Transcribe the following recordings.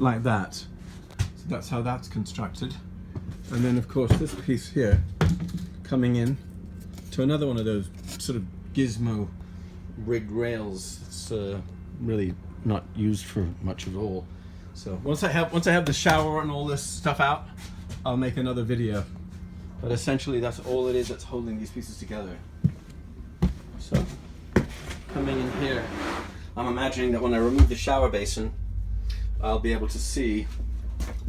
like that. So that's how that's constructed. And then of course this piece here coming in to another one of those sort of gizmo rigged rails. It's really not used for much at all. So once I have the shower and all this stuff out, I'll make another video. But essentially that's all it is that's holding these pieces together. So coming in here, I'm imagining that when I remove the shower basin, I'll be able to see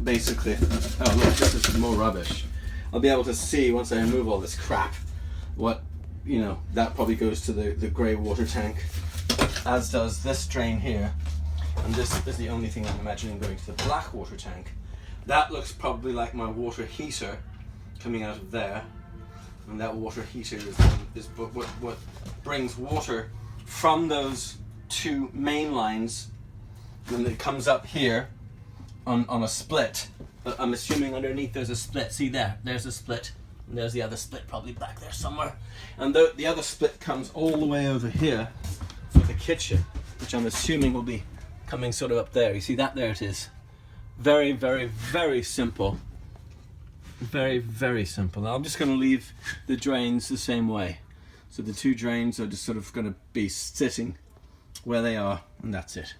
basically, oh look, this is more rubbish. I'll be able to see once I remove all this crap, what, you know, that probably goes to the grey water tank, as does this drain here. And this is the only thing I'm imagining going to the black water tank. That looks probably like my water heater coming out of there. And that water heater is what brings water from those two main lines, and it comes up here on a split. But I'm assuming underneath there's a split. See there's a split, and there's the other split probably back there somewhere. And the other split comes all the way over here for the kitchen, which I'm assuming will be coming sort of up there. You see that? There it is. Very, very, very simple. Very, very simple. Now I'm just going to leave the drains the same way. So the two drains are just sort of going to be sitting where they are, and that's it.